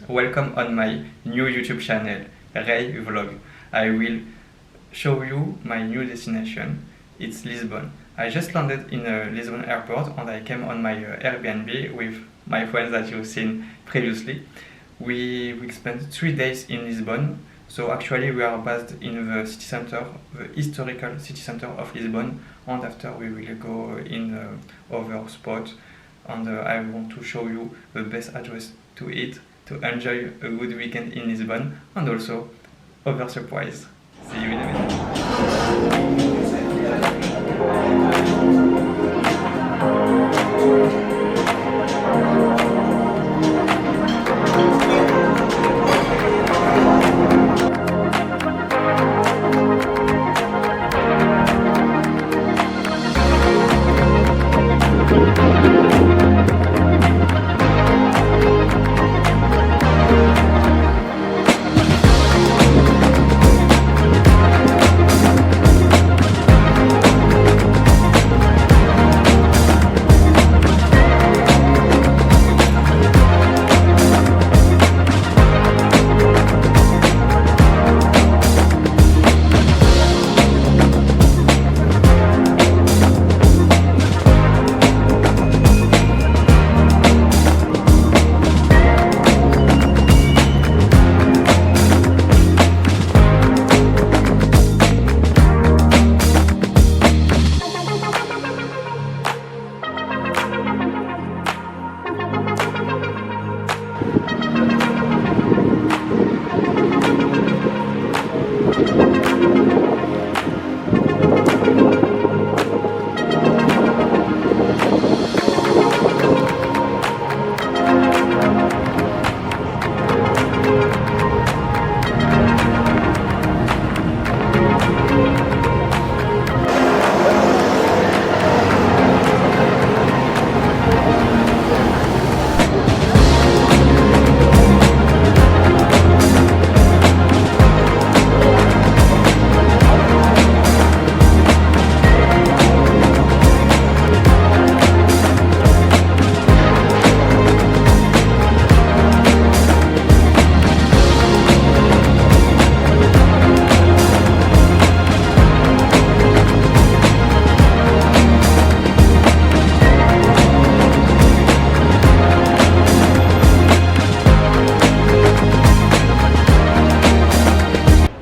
welcome on my new YouTube channel, Ray Vlog. I will show you my new destination. It's Lisbon. I just landed in Lisbon airport and I came on my Airbnb with my friends that you've seen previously. We spent 3 days in Lisbon. So actually we are based in the city center, the historical city center of Lisbon, and after we will go in other spots, and I want to show you the best address to eat, to enjoy a good weekend in Lisbon, and also other surprise. See you in a minute.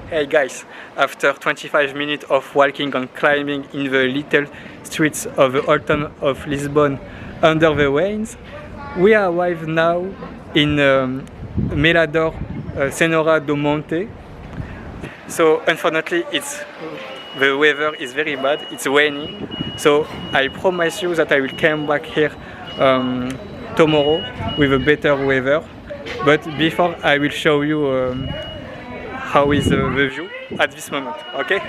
Hey guys, after 25 minutes of walking and climbing in the little streets of the old town of Lisbon under the rains, we arrive now in Mirador Senhora do Monte. So unfortunately the weather is very bad, it's raining, so I promise you that I will come back here tomorrow with a better weather. But before I will show you how is the view at this moment, okay?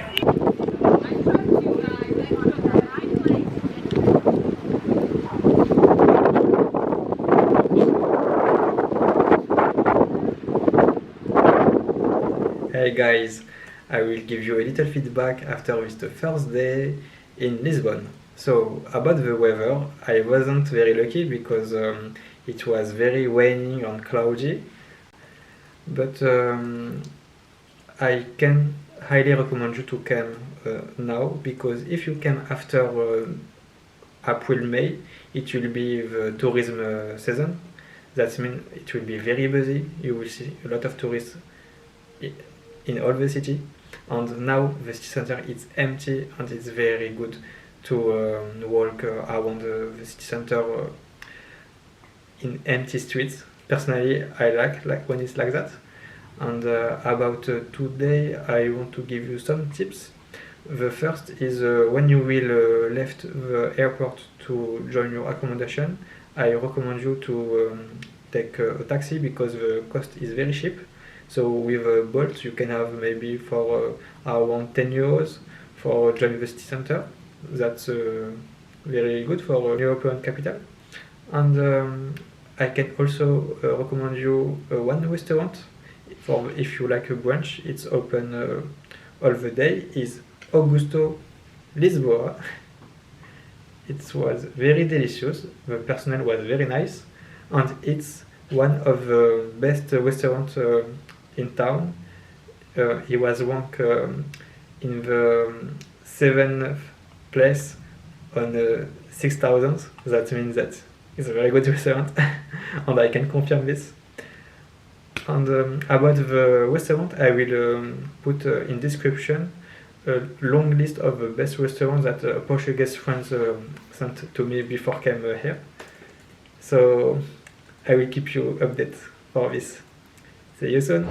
Hey guys, I will give you a little feedback after this the first day in Lisbon. So about the weather, I wasn't very lucky because it was very raining and cloudy, but I can highly recommend you to come now, because if you come after April, May, it will be the tourism season. That means it will be very busy. You will see a lot of tourists in all the city, and now the city center is empty and it's very good to walk around the city center in empty streets. Personally, I like when it's like that. And about today, I want to give you some tips. The first is when you will left the airport to join your accommodation, I recommend you to take a taxi because the cost is very cheap. So with a Bolt you can have maybe for around 10 euros for joining the city center. That's very good for a European capital. And I can also recommend you one restaurant for if you like a brunch. It's open all the day. Is Augusto Lisboa. It was very delicious. The personnel was very nice, and it's one of the best restaurants in town. He was ranked in the 7th place on 6,000. That means that it's a very good restaurant, and I can confirm this. And about the restaurant, I will put in description a long list of the best restaurants that Portuguese friends sent to me before came here. So I will keep you updated for this. See you soon.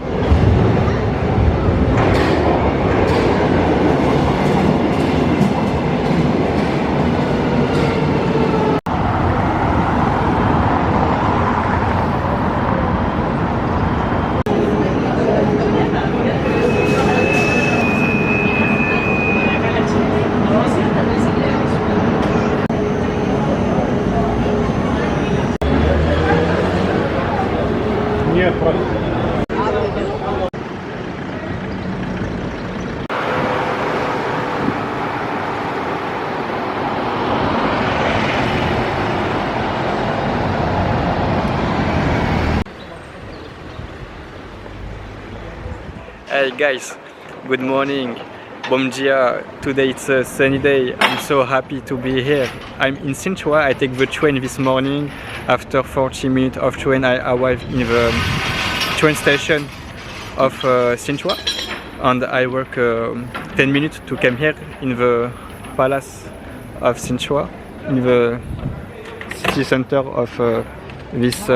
Hey guys, good morning, bom dia. Today it's a sunny day. I'm so happy to be here. I'm in Sintra. I take the train this morning. After 40 minutes of train, I arrived in the train station of Sintra, and I work 10 minutes to come here in the palace of Sintra, in the city center of this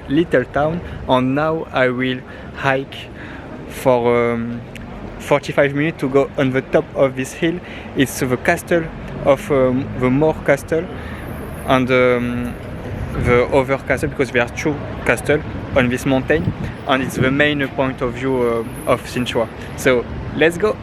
little town. And now I will hike for 45 minutes to go on the top of this hill. It's the castle of the Moor castle and the other castle, because there are two castles on this mountain, and it's the main point of view of Sintra. So let's go!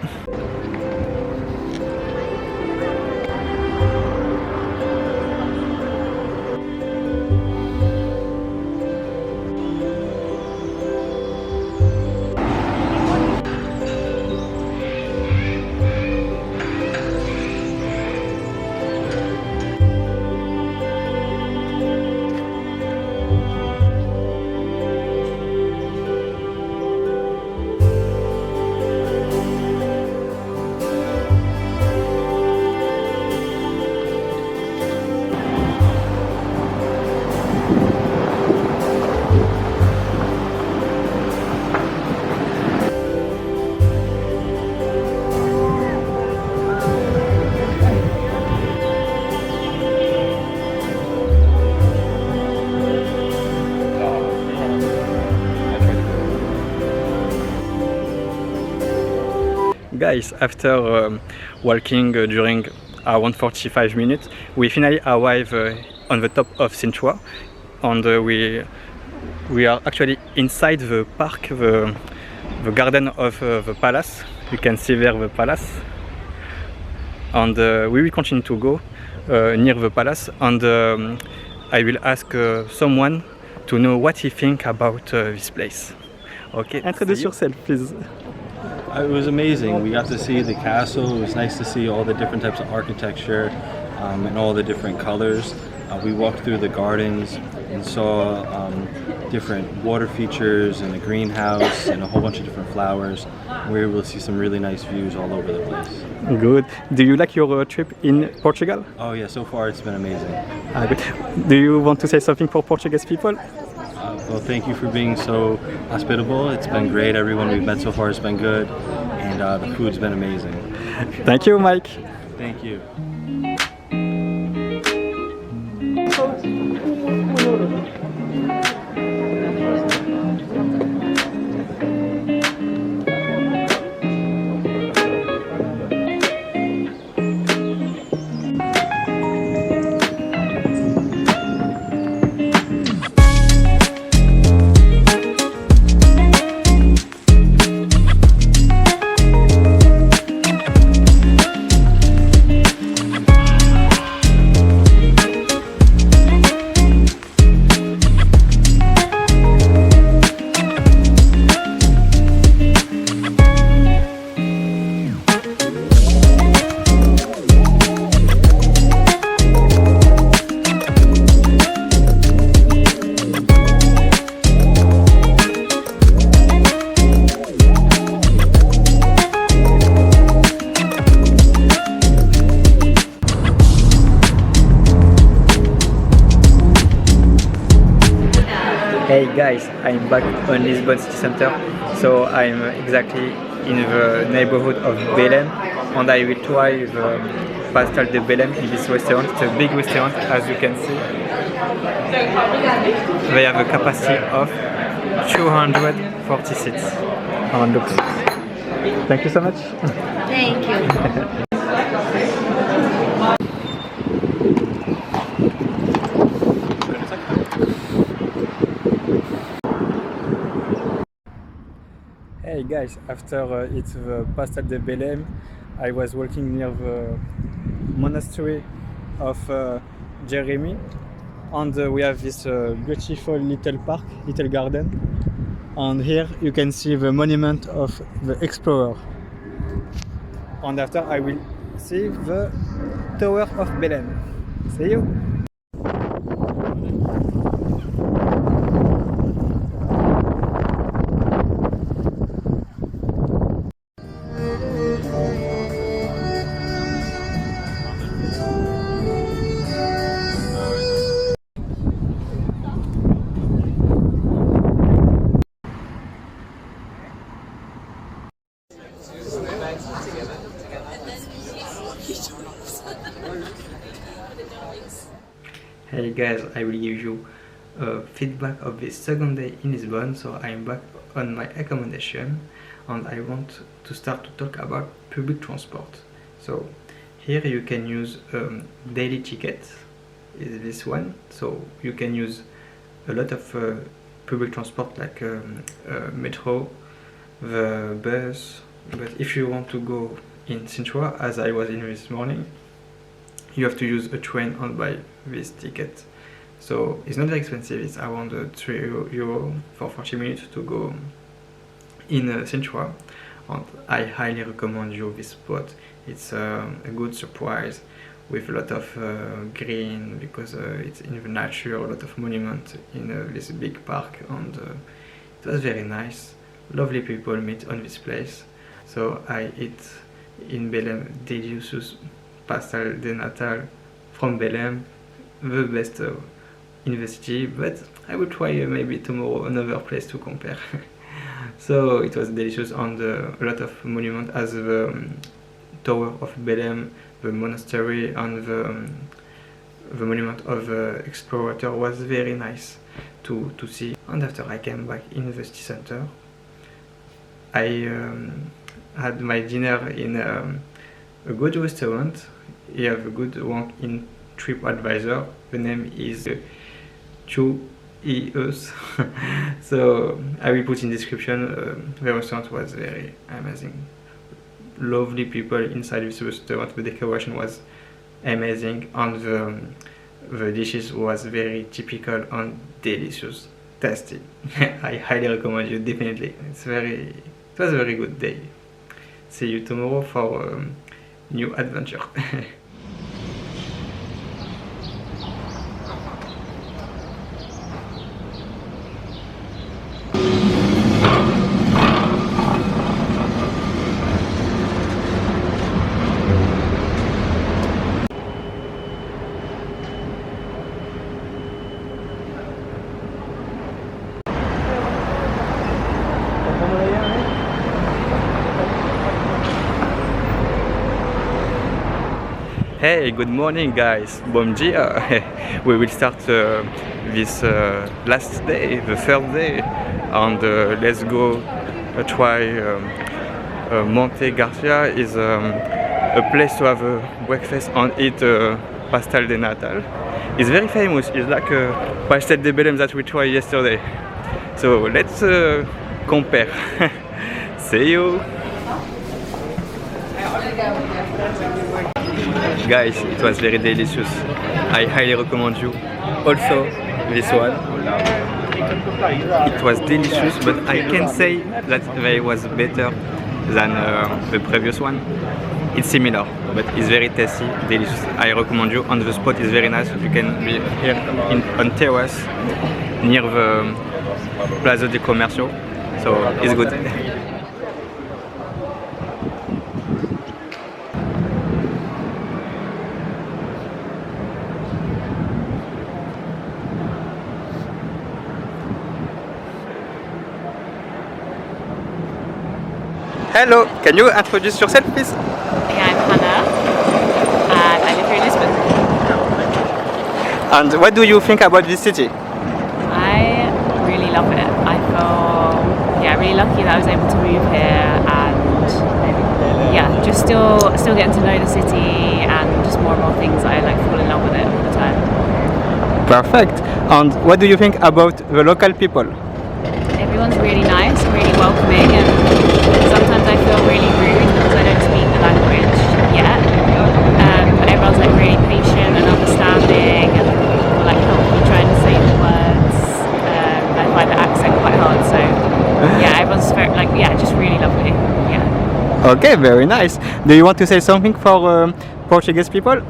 Guys, after walking during around 45 minutes, we finally arrive on the top of Sintra, and we are actually inside the park, the garden of the palace. You can see there the palace, and we will continue to go near the palace, and I will ask someone to know what he thinks about this place. Okay, introduce yourself, please. It was amazing. We got to see the castle. It was nice to see all the different types of architecture and all the different colors. We walked through the gardens and saw different water features and a greenhouse and a whole bunch of different flowers. We were able to see some really nice views all over the place. Good. Do you like your trip in Portugal? Oh yeah, so far it's been amazing. Good. Do you want to say something for Portuguese people? Well, thank you for being so hospitable. It's been great. Everyone we've met so far has been good, and the food's been amazing. Thank you, Mike. Thank you. Hey guys, I'm back on Lisbon city center, so I'm exactly in the neighborhood of Belém, and I will try the pastel de Belém in this restaurant. It's a big restaurant, as you can see. They have a capacity of 240 seats. And look. Thank you so much. Thank you. Hey guys, after it's the Pastel de Belém, I was walking near the monastery of Jardim, and we have this beautiful little park, little garden, and here you can see the monument of the explorer. And after I will see the Tower of Belém. See you! Hey guys, I will give you feedback of this second day in Lisbon. So I'm back on my accommodation and I want to start to talk about public transport. So here you can use daily ticket, is this one. So you can use a lot of public transport like metro, the bus, but if you want to go in Sintra, as I was in this morning, you have to use a train and buy this ticket. So it's not very expensive, it's around €3 for 40 minutes to go in Sintra, and I highly recommend you this spot. It's a good surprise with a lot of green, because it's in the nature, a lot of monuments in this big park, and it was very nice. Lovely people meet on this place. So I eat in Belém delicious pastel de Natal from Belém, the best in the city, but I will try maybe tomorrow another place to compare. So it was delicious, and a lot of monuments as the Tower of Belém, the monastery, and the monument of the explorer was very nice to see. And after I came back in the city center, I had my dinner in a good restaurant. You have a good one in TripAdvisor. The name is Eus. So I will put in description. The restaurant was very amazing. Lovely people inside this restaurant. The decoration was amazing, and the dishes was very typical and delicious, tasty. I highly recommend you, definitely. It was a very good day. See you tomorrow for new adventure. Hey, good morning guys, bom dia. We will start this last day, the third day, and let's go try Monte Garcia. Is a place to have a breakfast and eat pastel de Natal. It's very famous, it's like a pastel de Belém that we tried yesterday. So let's compare. See you! Guys, it was very delicious. I highly recommend you also this one. It was delicious, but I can say that it was better than the previous one. It's similar, but it's very tasty, delicious. I recommend you, and the spot is very nice. You can be here on terrace near the Plaza de Comercio, so it's good. Hello, can you introduce yourself, please? Yeah, I'm Hannah, and I live here in Lisbon. And what do you think about this city? I really love it. I feel really lucky that I was able to move here, and just still getting to know the city and just more and more things. I like fall in love with it all the time. Perfect. And what do you think about the local people? Everyone's really nice, really welcoming, and sometimes I feel really rude because I don't speak the language yet. But everyone's like really patient and understanding, and will, like help me trying to say the words. I find the accent quite hard, so everyone's very, just really lovely. Yeah. Okay, very nice. Do you want to say something for Portuguese people?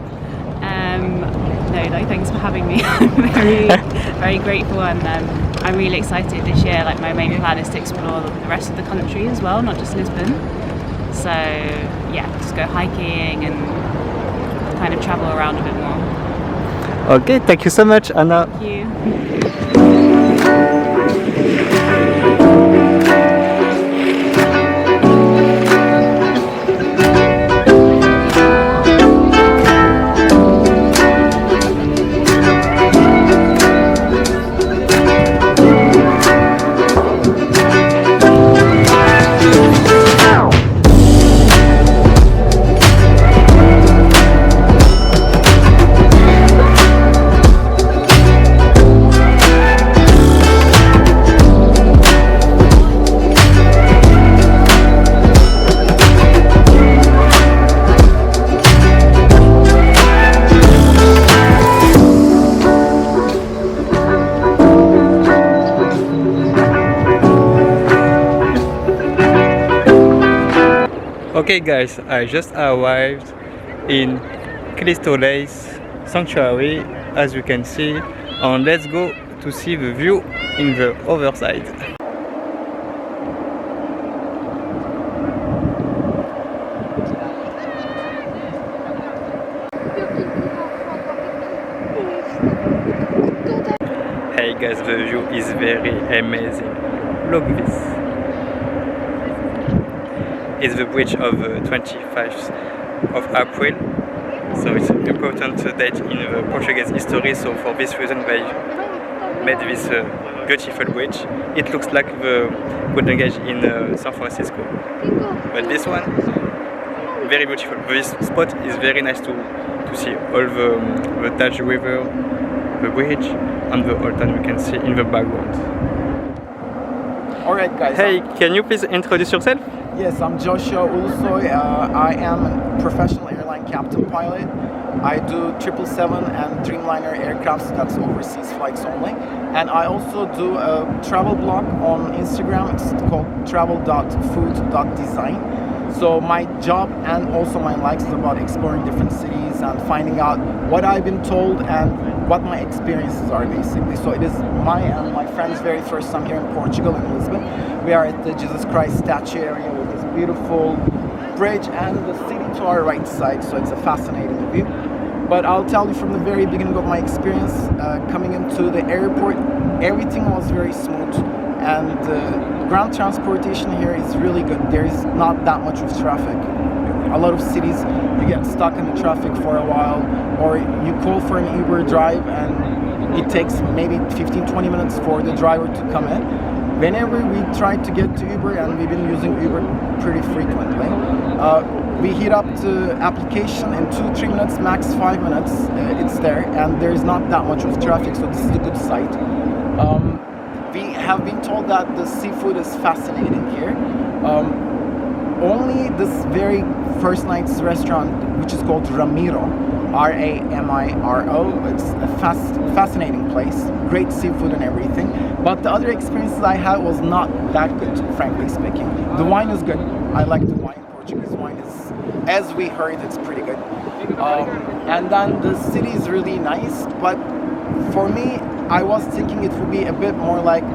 No, thanks for having me. I'm very grateful, and I'm really excited this year. Like, my main plan is to explore the rest of the country as well, not just Lisbon. So just go hiking and kind of travel around a bit more. Okay, thank you so much, Anna. Thank you. Okay guys, I just arrived in Cristole's sanctuary, as you can see, and let's go to see the view in the other side. Hey guys, the view is very amazing. Look this. It's the bridge of 25th of April, so it's an important date in the Portuguese history, so for this reason they made this beautiful bridge. It looks like the Golden Gate in San Francisco, but this one, very beautiful. This spot is very nice to see all the Taj River, the bridge, and the old town you can see in the background. Alright guys. Hey, can you please introduce yourself? Yes, I'm Joshua Ulusoy. I am a professional airline captain pilot. I do 777 and Dreamliner aircrafts, that's overseas flights only. And I also do a travel blog on Instagram. It's called travel.food.design. So my job and also my likes is about exploring different cities and finding out what I've been told and what my experiences are basically. So it is my and my friend's very first time here in Portugal, in Lisbon. We are at the Jesus Christ statue area with this beautiful bridge and the city to our right side, so it's a fascinating view. But I'll tell you from the very beginning of my experience, coming into the airport, everything was very smooth, and ground transportation here is really good. There is not that much of traffic. A lot of cities, you get stuck in the traffic for a while, or you call for an Uber drive and it takes maybe 15-20 minutes for the driver to come in. Whenever we try to get to Uber, and we've been using Uber pretty frequently, we hit up the application in 2-3 minutes, max 5 minutes, it's there, and there's not that much of traffic, so this is a good site. We have been told that the seafood is fascinating here. Only this very first night's restaurant, which is called Ramiro, R-A-M-I-R-O. It's a fascinating place, great seafood and everything. But the other experiences I had was not that good, frankly speaking. The wine is good. I like the wine. Portuguese wine is, as we heard, it's pretty good. And then the city is really nice, but for me, I was thinking it would be a bit more like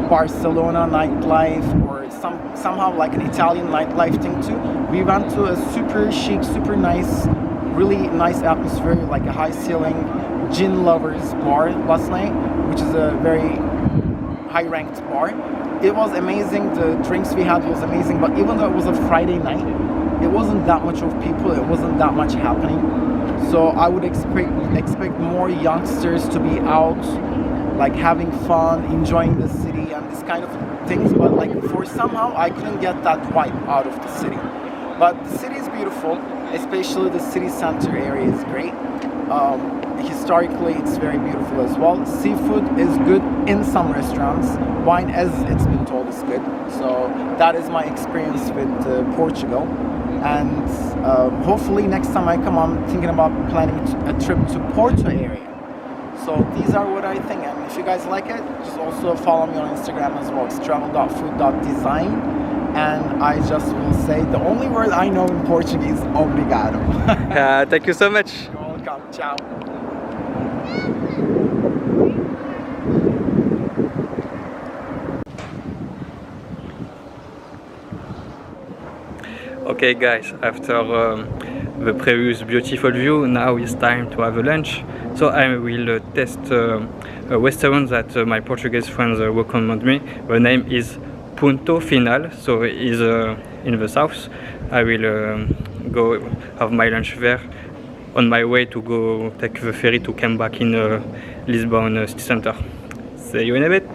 Barcelona nightlife, or somehow like an Italian nightlife thing too. We went to a super chic, super nice, really nice atmosphere, like a high ceiling gin lovers bar last night, which is a very high ranked bar. it was amazing. The drinks we had was amazing, but even though it was a Friday night, it wasn't that much of people, it wasn't that much happening. So I would expect more youngsters to be out, like having fun, enjoying the city and this kind of things, but like for somehow I couldn't get that vibe out of the city. But the city is beautiful, especially the city center area is great. Historically it's very beautiful as well. Seafood is good in some restaurants. Wine, as it's been told, is good. So that is my experience with Portugal. And hopefully next time I come, I'm thinking about planning a trip to Porto area. So these are what I think, and if you guys like it, just also follow me on Instagram as well. It's travel.food.design, and I just will say the only word I know in Portuguese, obrigado. Thank you so much. You're welcome. Ciao. Okay guys, after the previous beautiful view, now it's time to have a lunch. So I will test a restaurant that my Portuguese friends recommend me. The name is Ponto Final, so it's in the south. I will go have my lunch there on my way to go take the ferry to come back in Lisbon city center. See you in a bit.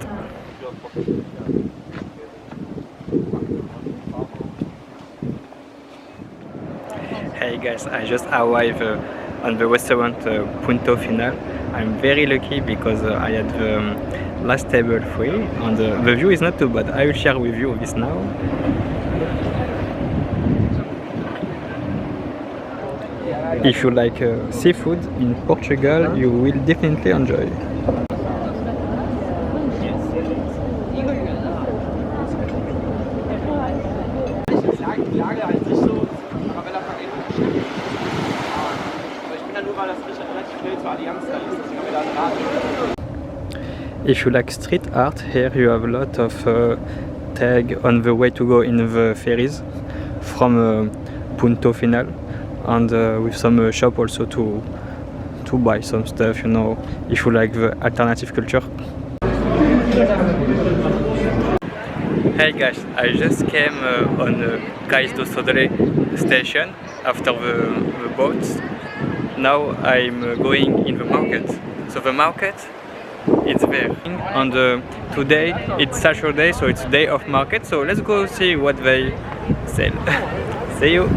Hey guys, I just arrived on the restaurant Ponto Final. I'm very lucky because I had the last table free and the view is not too bad. I will share with you this now. If you like seafood in Portugal, you will definitely enjoy. If you like street art, here you have a lot of tag on the way to go in the ferries from Ponto Final, and with some shop also to buy some stuff, you know, if you like the alternative culture. Hey guys, I just came on Cascais Remo station after the boats. Now I'm going in the market. So the market, it's there. And today it's Saturday, so it's day of market. So let's go see what they sell. See you.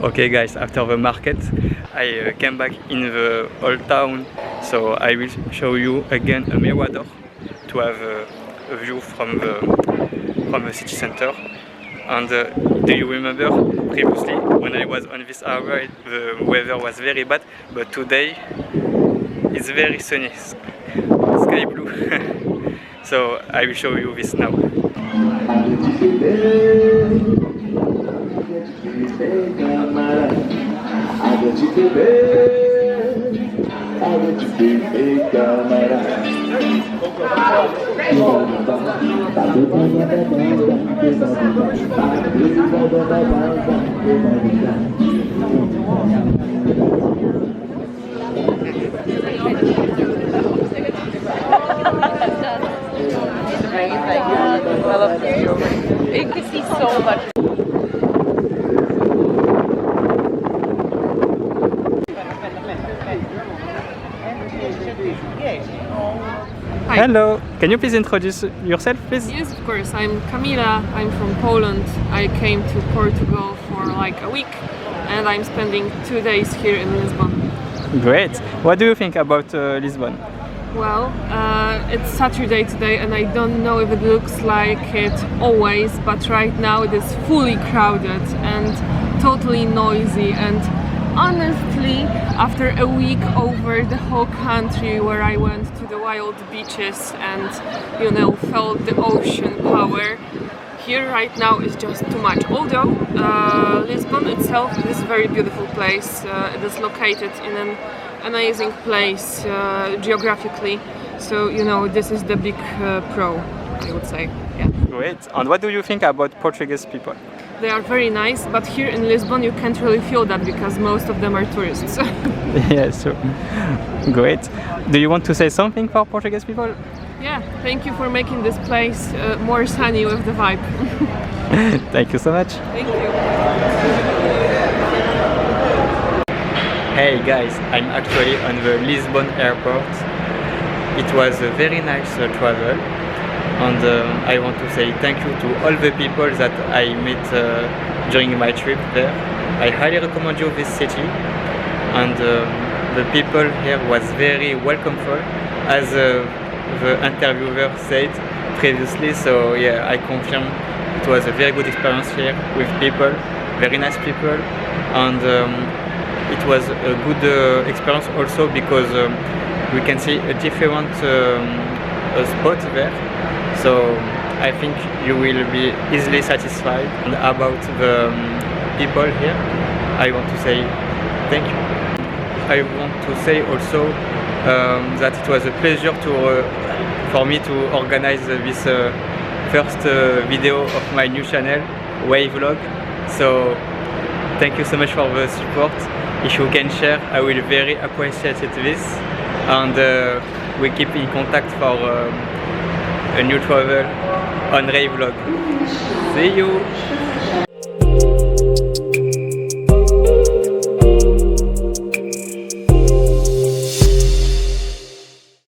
Okay guys, after the market I came back in the old town, so I will show you again a mirador to have a view from the city center. And do you remember previously when I was on this area the weather was very bad, but today it's very sunny, sky blue. So I will show you this now. You could see so much. Hi. Hello, can you please introduce yourself, please? Yes, of course. I'm Camila. I'm from Poland. I came to Portugal for like a week and I'm spending 2 days here in Lisbon. Great. What do you think about Lisbon? Well, it's Saturday today and I don't know if it looks like it always, but right now it is fully crowded and totally noisy, and honestly, after a week over the whole country where I went to the wild beaches and, you know, felt the ocean power, here right now is just too much. Although Lisbon itself is a very beautiful place. It is located in an amazing place geographically, so you know, this is the big pro, I would say. Yeah. Great. And what do you think about Portuguese people? They are very nice, but here in Lisbon you can't really feel that because most of them are tourists. Yes, sure. Great. Do you want to say something for Portuguese people? Yeah, thank you for making this place more sunny with the vibe. Thank you so much. Thank you. Hey guys, I'm actually on the Lisbon airport. It was a very nice travel, and I want to say thank you to all the people that I met during my trip there. I highly recommend you this city, and the people here was very welcomeful, as the interviewer said previously. So yeah, I confirm it was a very good experience here with people, very nice people, and it was a good experience also because we can see a different spot there. So I think you will be easily satisfied. And about the people here, I want to say thank you. I want to say also that it was a pleasure for me to organize this first video of my new channel, Way Vlog. So thank you so much for the support. If you can share, I will very appreciate this, and we keep in contact for a new travel on Ray Vlog. See you!